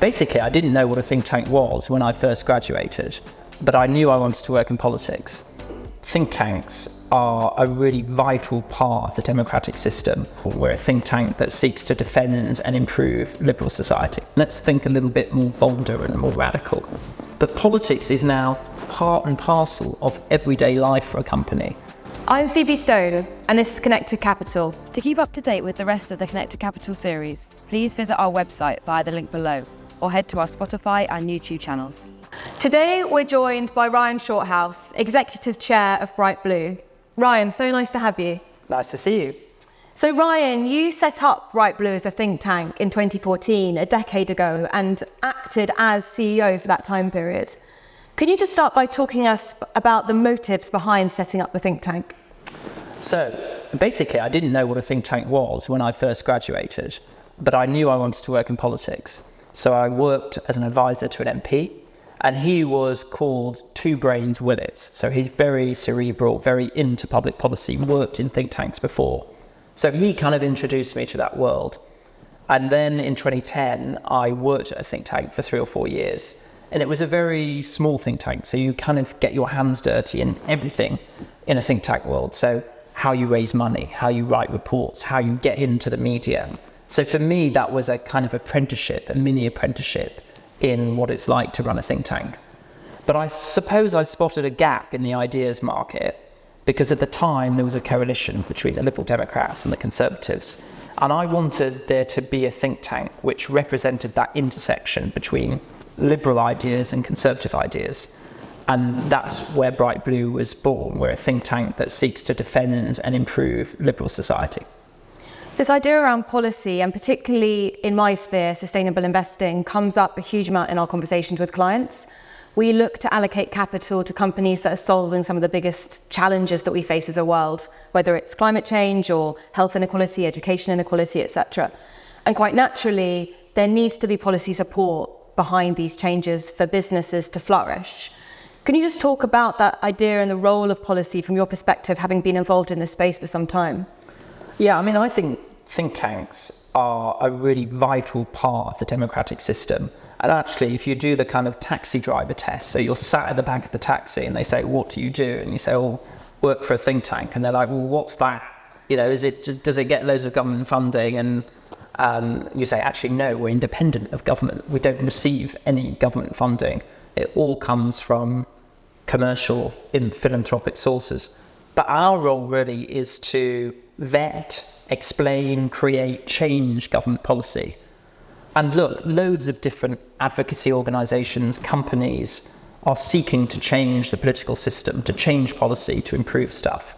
Basically, I didn't know what a think tank was when I first graduated, but I knew I wanted to work in politics. Think tanks are a really vital part of the democratic system. We're a think tank that seeks to defend and improve liberal society. Let's think a little bit more bolder and more radical. But politics is now part and parcel of everyday life for a company. I'm Phoebe Stone, and this is Connected Capital. To keep up to date with the rest of the Connected Capital series, please visit our website via the link below, or head to our Spotify and YouTube channels. Today, we're joined by Ryan Shorthouse, Executive Chair of Bright Blue. Ryan, so nice to have you. Nice to see you. So Ryan, you set up Bright Blue as a think tank in 2014, a decade ago, and acted as CEO for that time period. Can you just start by talking us about the motives behind setting up the think tank? So basically, I didn't know what a think tank was when I first graduated, but I knew I wanted to work in politics. So I worked as an advisor to an MP, and he was called Two Brains Willits. So he's very cerebral, very into public policy, worked in think tanks before. So he kind of introduced me to that world. And then in 2010, I worked at a think tank for 3 or 4 years. And it was a very small think tank. So you kind of get your hands dirty in everything in a think tank world. So how you raise money, how you write reports, how you get into the media. So for me, that was a kind of apprenticeship, a mini apprenticeship in what it's like to run a think tank. But I suppose I spotted a gap in the ideas market because at the time there was a coalition between the Liberal Democrats and the Conservatives. And I wanted there to be a think tank which represented that intersection between liberal ideas and conservative ideas. And that's where Bright Blue was born. We're a think tank that seeks to defend and improve liberal society. This idea around policy, and particularly in my sphere, sustainable investing, comes up a huge amount in our conversations with clients. We look to allocate capital to companies that are solving some of the biggest challenges that we face as a world, whether it's climate change or health inequality, education inequality, etc. And quite naturally, there needs to be policy support behind these changes for businesses to flourish. Can you just talk about that idea and the role of policy from your perspective, having been involved in this space for some time? Yeah, I mean, I think think tanks are a really vital part of the democratic system. And actually, if you do the kind of taxi driver test, so you're sat at the back of the taxi and they say, what do you do? And you say, oh, work for a think tank. And they're like, well, what's that? You know, does it get loads of government funding? And you say, actually, no, we're independent of government. We don't receive any government funding. It all comes from commercial and philanthropic sources. But our role really is to vet, explain, create, change government policy. And look, loads of different advocacy organisations, companies are seeking to change the political system, to change policy, to improve stuff.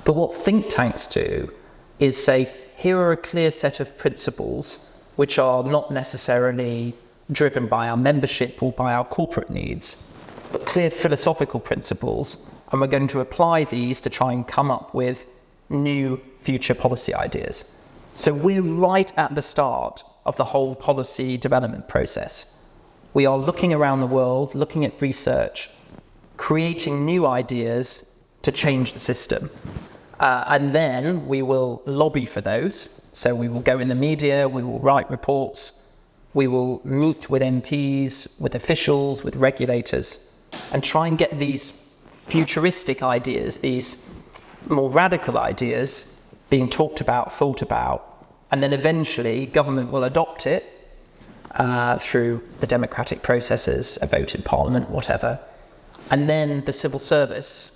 But what think tanks do is say, here are a clear set of principles which are not necessarily driven by our membership or by our corporate needs, but clear philosophical principles, and we're going to apply these to try and come up with new future policy ideas. So we're right at the start of the whole policy development process. We are looking around the world, looking at research, creating new ideas to change the system. And then we will lobby for those. So we will go in the media, we will write reports, we will meet with MPs, with officials, with regulators, and try and get these futuristic ideas, these more radical ideas being talked about, thought about, and then eventually government will adopt it through the democratic processes, a vote in parliament, whatever. And then the civil service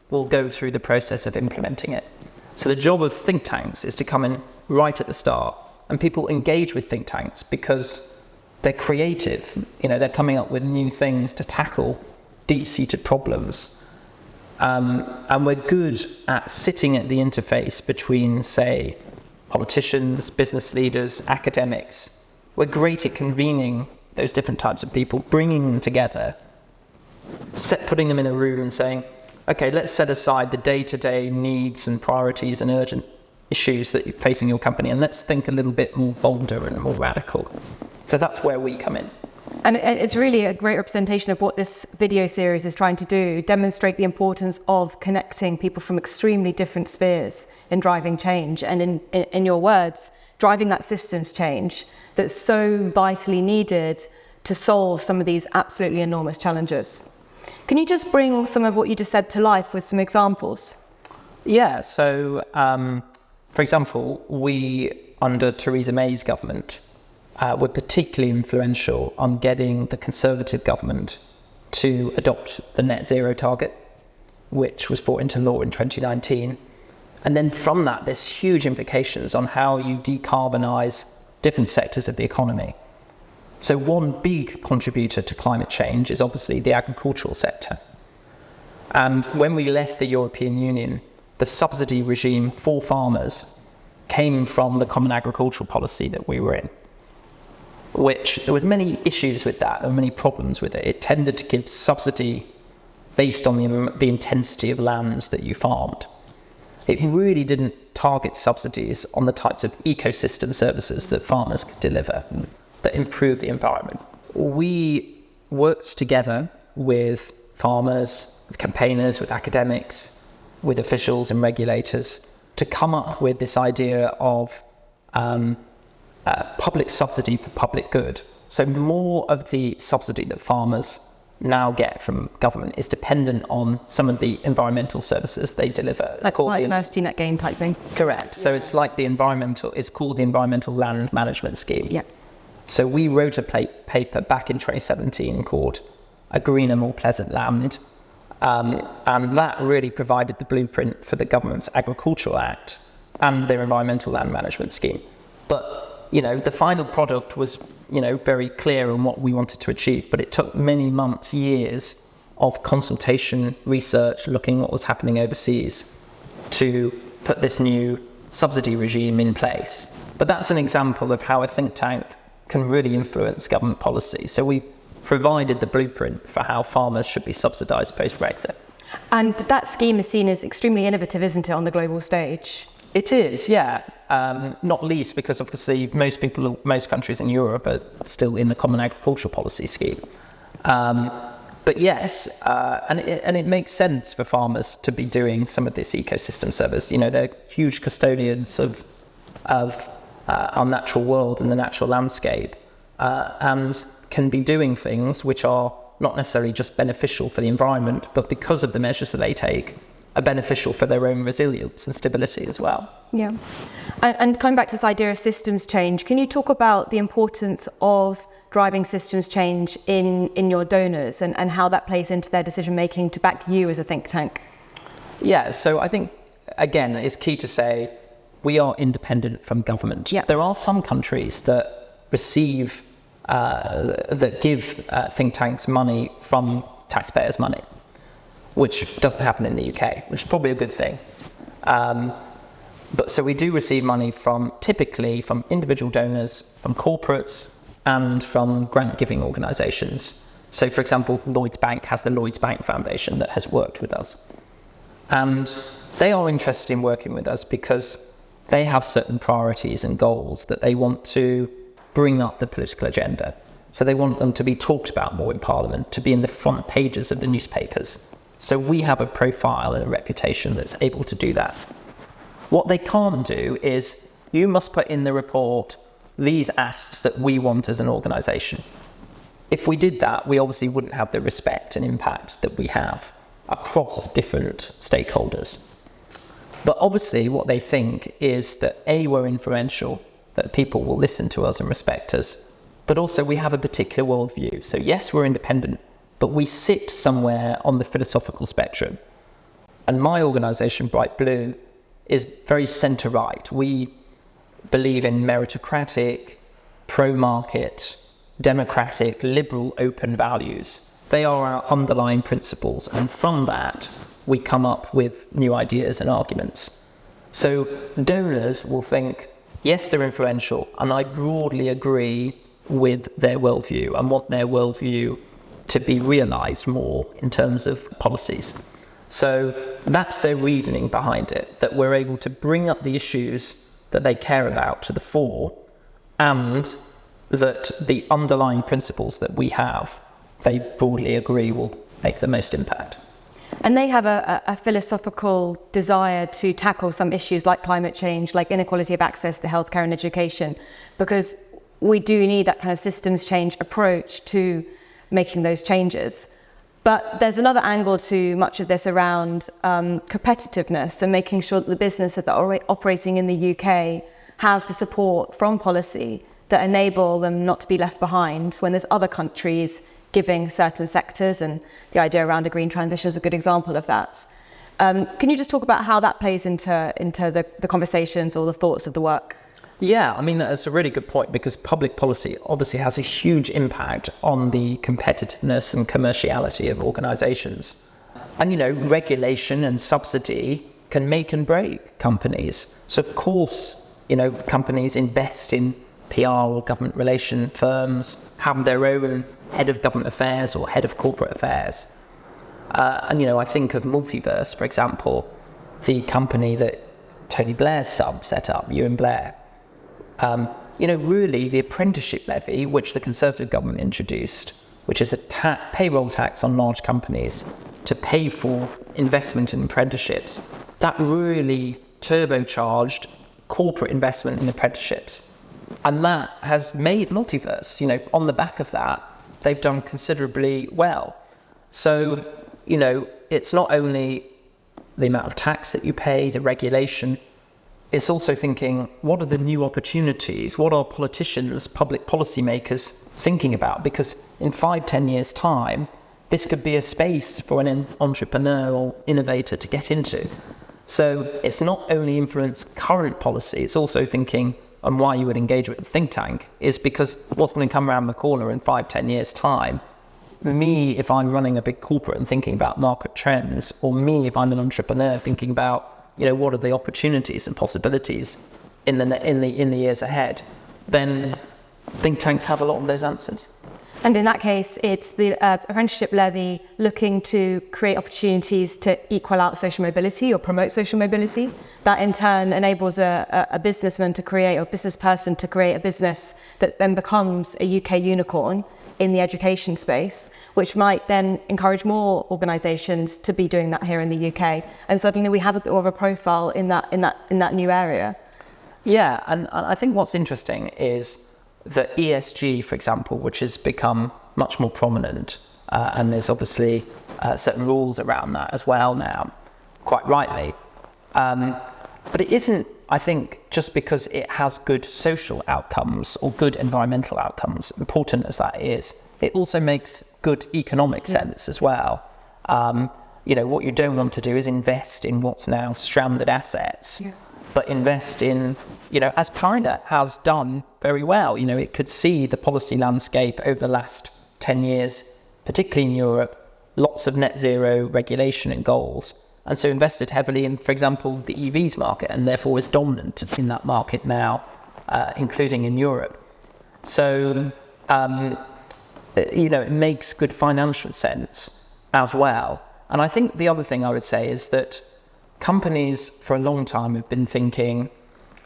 will go through the process of implementing it. So the job of think tanks is to come in right at the start, and people engage with think tanks because they're creative. You know, they're coming up with new things to tackle deep-seated problems. And we're good at sitting at the interface between, say, politicians, business leaders, academics. We're great at convening those different types of people, bringing them together, putting them in a room and saying, okay, let's set aside the day-to-day needs and priorities and urgent issues that you're facing your company, and let's think a little bit more bolder and more radical. So that's where we come in. And it's really a great representation of what this video series is trying to do, demonstrate the importance of connecting people from extremely different spheres in driving change. And in your words, driving that systems change that's so vitally needed to solve some of these absolutely enormous challenges. Can you just bring some of what you just said to life with some examples? Yeah, so for example, we, under Theresa May's government, were particularly influential on getting the Conservative government to adopt the net zero target, which was brought into law in 2019. And then from that, there's huge implications on how you decarbonise different sectors of the economy. So one big contributor to climate change is obviously the agricultural sector. And when we left the European Union, the subsidy regime for farmers came from the common agricultural policy that we were in, which there was many issues with that, there were many problems with it. It tended to give subsidy based on the intensity of lands that you farmed. It really didn't target subsidies on the types of ecosystem services that farmers could deliver that improve the environment. We worked together with farmers, with campaigners, with academics, with officials and regulators to come up with this idea of public subsidy for public good. So more of the subsidy that farmers now get from government is dependent on some of the environmental services they deliver. Like biodiversity net gain type thing. Correct. So it's like it's called the Environmental Land Management Scheme. Yeah. So we wrote a paper back in 2017 called A Greener, More Pleasant Land. And that really provided the blueprint for the government's Agricultural Act and their Environmental Land Management Scheme. But, the final product was, very clear on what we wanted to achieve, but it took many months, years of consultation, research, looking what was happening overseas to put this new subsidy regime in place. But that's an example of how a think tank can really influence government policy. So we provided the blueprint for how farmers should be subsidised post-Brexit. And that scheme is seen as extremely innovative, isn't it, on the global stage? It is, yeah. Not least because obviously most countries in Europe are still in the Common Agricultural Policy scheme. But yes, and it makes sense for farmers to be doing some of this ecosystem service. They're huge custodians of our natural world and the natural landscape, and can be doing things which are not necessarily just beneficial for the environment, but because of the measures that they take, are beneficial for their own resilience and stability as well. Yeah. And coming back to this idea of systems change, can you talk about the importance of driving systems change in your donors and how that plays into their decision making to back you as a think tank? Yeah, so I think, again, it's key to say we are independent from government. Yeah. There are some countries that receive, that give think tanks money from taxpayers' money, which doesn't happen in the UK, which is probably a good thing. But so we do receive money typically from individual donors, from corporates, and from grant-giving organisations. So, for example, Lloyds Bank has the Lloyds Bank Foundation that has worked with us. And they are interested in working with us because they have certain priorities and goals that they want to bring up the political agenda. So they want them to be talked about more in Parliament, to be in the front pages of the newspapers. So we have a profile and a reputation that's able to do that. What they can't do is, you must put in the report these asks that we want as an organisation. If we did that, we obviously wouldn't have the respect and impact that we have across different stakeholders. But obviously what they think is that A, we're influential, that people will listen to us and respect us, but also we have a particular worldview. So yes, we're independent, but we sit somewhere on the philosophical spectrum. And my organisation, Bright Blue, is very centre-right. We believe in meritocratic, pro-market, democratic, liberal, open values. They are our underlying principles, and from that, we come up with new ideas and arguments. So donors will think, yes, they're influential, and I broadly agree with their worldview and want their worldview to be realised more in terms of policies. So that's their reasoning behind it, that we're able to bring up the issues that they care about to the fore, and that the underlying principles that we have, they broadly agree will make the most impact. And they have a philosophical desire to tackle some issues like climate change, like inequality of access to healthcare and education, because we do need that kind of systems change approach to making those changes. But there's another angle to much of this around competitiveness and making sure that the businesses that are operating in the UK have the support from policy that enable them not to be left behind when there's other countries giving certain sectors, and the idea around a green transition is a good example of that. Can you just talk about how that plays into the conversations or the thoughts of the work? Yeah, I mean, that's a really good point, because public policy obviously has a huge impact on the competitiveness and commerciality of organisations. And, you know, regulation and subsidy can make and break companies. So, of course, you know, companies invest in PR or government relation firms, have their own head of government affairs or head of corporate affairs. And, you know, I think of Multiverse, for example, the company that Tony Blair's son set up, Ewan Blair. You know, really the apprenticeship levy, which the Conservative government introduced, which is a payroll tax on large companies to pay for investment in apprenticeships, that really turbocharged corporate investment in apprenticeships. And that has made Multiverse, you know, on the back of that, they've done considerably well. So, you know, it's not only the amount of tax that you pay, the regulation, it's also thinking, what are the new opportunities? What are politicians, public policy makers thinking about? Because in 5-10 years' time, this could be a space for an entrepreneur or innovator to get into. So it's not only influence current policy, it's also thinking, and why you would engage with a think tank is because what's going to come around the corner in 5-10 years' time. Me, if I'm running a big corporate and thinking about market trends, or me, if I'm an entrepreneur thinking about, you know, what are the opportunities and possibilities in the years ahead, then think tanks have a lot of those answers. And in that case, it's the apprenticeship levy looking to create opportunities to equal out social mobility or promote social mobility. That in turn enables a businessman to create, or business person to create a business that then becomes a UK unicorn in the education space, which might then encourage more organisations to be doing that here in the UK. And suddenly we have a bit more of a profile in that new area. Yeah, and I think what's interesting is that ESG, for example, which has become much more prominent, and there's obviously certain rules around that as well now, quite rightly. But it isn't, I think, just because it has good social outcomes or good environmental outcomes, important as that is, it also makes good economic sense as well. You know, what you don't want to do is invest in what's now stranded assets. Yeah. But invest in, you know, as China has done very well. You know, it could see the policy landscape over the last 10 years, particularly in Europe, lots of net zero regulation and goals. And so invested heavily in, for example, the EVs market, and therefore is dominant in that market now, including in Europe. So, you know, it makes good financial sense as well. And I think the other thing I would say is that companies for a long time have been thinking,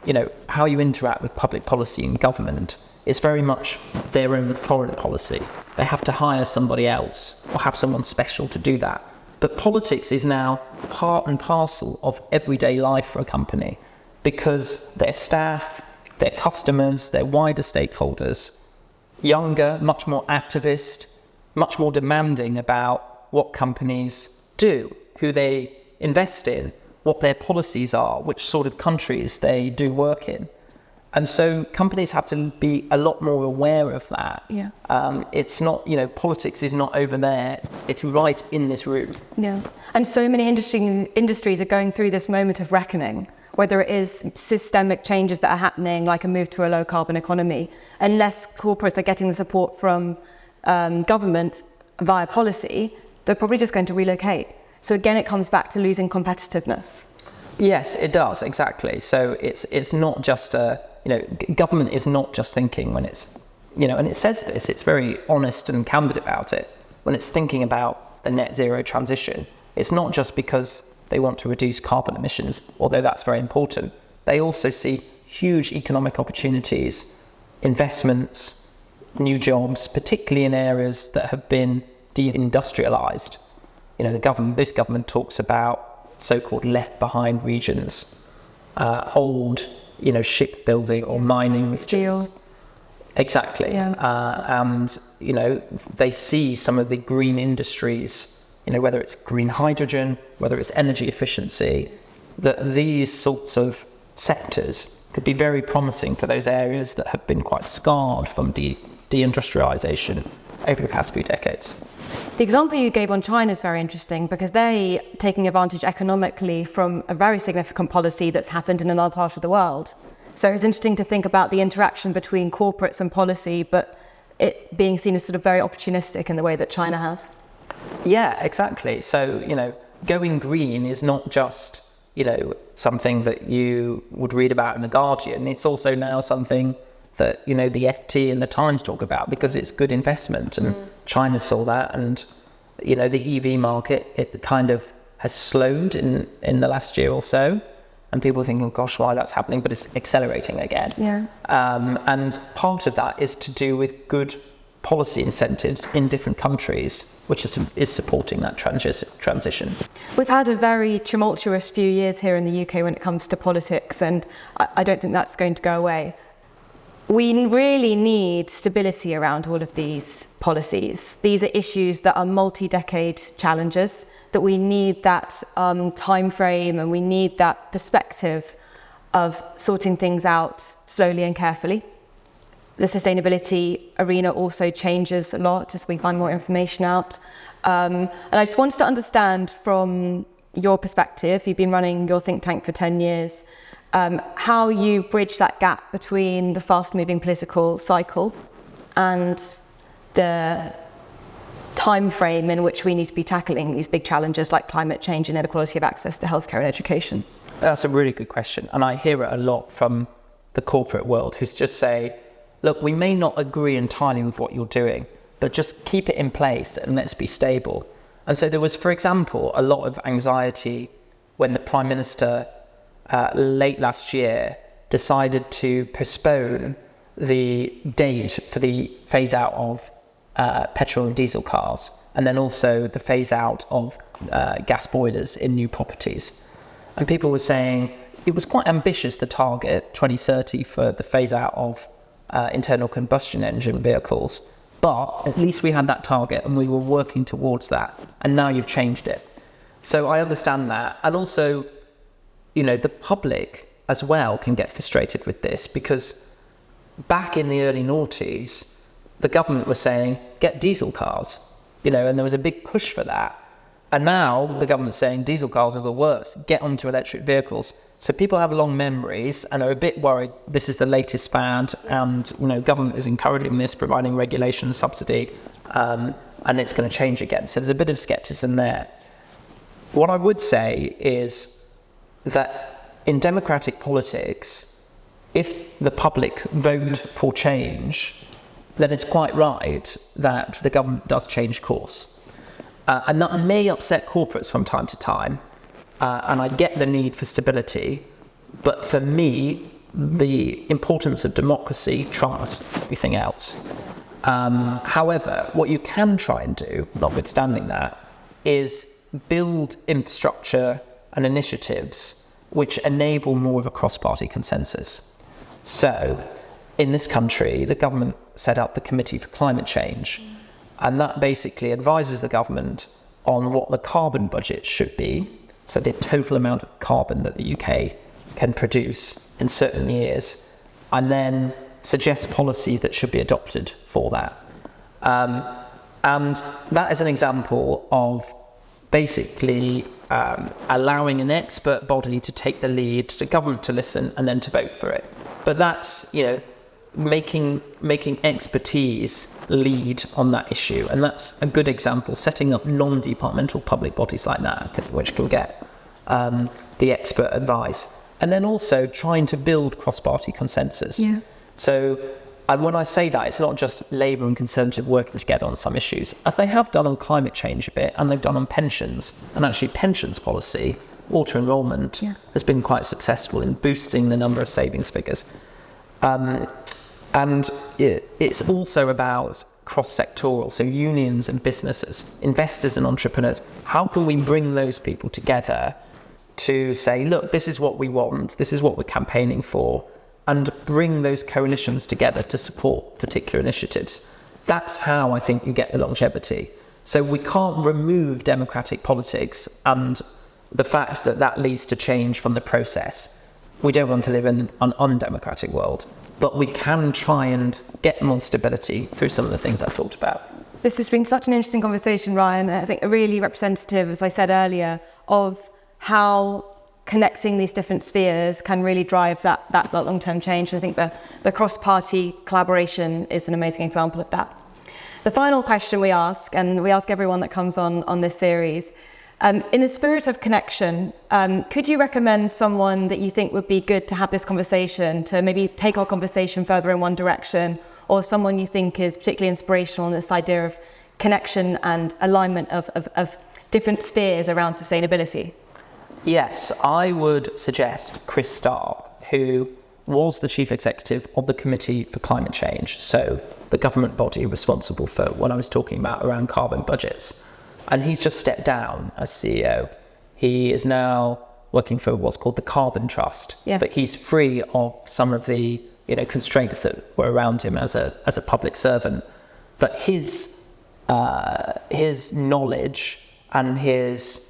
you know, how you interact with public policy and government is very much their own foreign policy. They have to hire somebody else or have someone special to do that. But politics is now part and parcel of everyday life for a company, because their staff, their customers, their wider stakeholders, younger, much more activist, much more demanding about what companies do, who they invest in, what their policies are, which sort of countries they do work in. And so companies have to be a lot more aware of that. Yeah. It's not, you know, politics is not over there, it's right in this room. Yeah. And so many industries are going through this moment of reckoning, whether it is systemic changes that are happening, like a move to a low carbon economy. Unless corporates are getting the support from government via policy, they're probably just going to relocate. So again, it comes back to losing competitiveness. Yes, it does, exactly. So it's not just government is not just thinking when it's, you know, and it says this, it's very honest and candid about it. When it's thinking about the net zero transition, it's not just because they want to reduce carbon emissions, although that's very important. They also see huge economic opportunities, investments, new jobs, particularly in areas that have been deindustrialized. This government talks about so-called left behind regions, old, shipbuilding or mining Steel. Exactly. Yeah. And, they see some of the green industries, whether it's green hydrogen, whether it's energy efficiency, that these sorts of sectors could be very promising for those areas that have been quite scarred from deindustrialization over the past few decades. The example you gave on China is very interesting because they're taking advantage economically from a very significant policy that's happened in another part of the world. So it's interesting to think about the interaction between corporates and policy, but it being seen as sort of very opportunistic in the way that China have. Yeah, exactly. So, going green is not just, something that you would read about in The Guardian. It's also now something that, the FT and the Times talk about because it's good investment. And China saw that. And, the EV market, it kind of has slowed in the last year or so. And people are thinking, gosh, why that's happening? But it's accelerating again. Yeah. And part of that is to do with good policy incentives in different countries, which is supporting that transition. We've had a very tumultuous few years here in the UK when it comes to politics, and I don't think that's going to go away. We really need stability around all of these policies. These are issues that are multi-decade challenges, that we need that time frame and we need that perspective of sorting things out slowly and carefully. The sustainability arena also changes a lot as we find more information out. And I just wanted to understand from your perspective, you've been running your think tank for 10 years, how you bridge that gap between the fast-moving political cycle and the time frame in which we need to be tackling these big challenges like climate change and inequality of access to healthcare and education. That's a really good question. And I hear it a lot from the corporate world who's just say, look, we may not agree entirely with what you're doing, but just keep it in place and let's be stable. And so there was, for example, a lot of anxiety when the Prime Minister late last year decided to postpone the date for the phase out of petrol and diesel cars, and then also the phase out of gas boilers in new properties. And people were saying it was quite ambitious, the target 2030 for the phase out of internal combustion engine vehicles, but at least we had that target and we were working towards that, and now you've changed it. So I understand that. And also, the public as well can get frustrated with this, because back in the early noughties, the government was saying, get diesel cars, and there was a big push for that. And now the government's saying diesel cars are the worst, get onto electric vehicles. So people have long memories and are a bit worried this is the latest fad, and government is encouraging this, providing regulation, subsidy, and it's going to change again. So there's a bit of skepticism there. What I would say is that in democratic politics, if the public vote for change, then it's quite right that the government does change course. And that may upset corporates from time to time, and I get the need for stability, but for me, the importance of democracy trumps everything else. However, what you can try and do, notwithstanding that, is build infrastructure and initiatives which enable more of a cross-party consensus. So, in this country, the government set up the Committee for Climate Change, and that basically advises the government on what the carbon budget should be, so the total amount of carbon that the UK can produce in certain years, and then suggests policy that should be adopted for that. And that is an example of basically allowing an expert body to take the lead, to government to listen, and then to vote for it. But that's, making expertise lead on that issue, and that's a good example, setting up non-departmental public bodies like that, which can get the expert advice, and then also trying to build cross-party consensus. Yeah. So, and when I say that, it's not just Labour and Conservative working together on some issues, as they have done on climate change a bit, and they've done on pensions, and actually pensions policy, auto enrolment, has been quite successful in boosting the number of savings figures. And it's also about cross-sectoral, so unions and businesses, investors and entrepreneurs. How can we bring those people together to say, look, this is what we want, this is what we're campaigning for, and bring those coalitions together to support particular initiatives? That's how I think you get the longevity. So we can't remove democratic politics and the fact that that leads to change from the process. We don't want to live in an undemocratic world, but we can try and get more stability through some of the things I've talked about. This has been such an interesting conversation, Ryan. I think really representative, as I said earlier, of how connecting these different spheres can really drive that long-term change. I think the cross-party collaboration is an amazing example of that. The final question we ask, and we ask everyone that comes on this series, in the spirit of connection, could you recommend someone that you think would be good to have this conversation, to maybe take our conversation further in one direction, or someone you think is particularly inspirational in this idea of connection and alignment of different spheres around sustainability? Yes, I would suggest Chris Stark, who was the chief executive of the Committee for Climate Change, so the government body responsible for what I was talking about around carbon budgets. And he's just stepped down as CEO. He is now working for what's called the Carbon Trust, but he's free of some of the constraints that were around him as a public servant. But his knowledge and his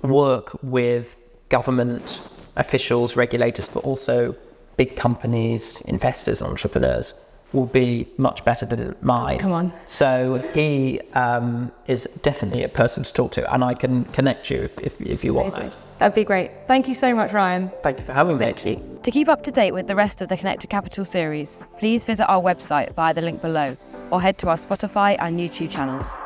work with government officials, regulators, but also big companies, investors, entrepreneurs, will be much better than mine. Come on. So he is definitely a person to talk to, and I can connect you if you want that. That'd be great. Thank you so much, Ryan. Thank you for having me. To keep up to date with the rest of the Connected Capital series, please visit our website via the link below, or head to our Spotify and YouTube channels.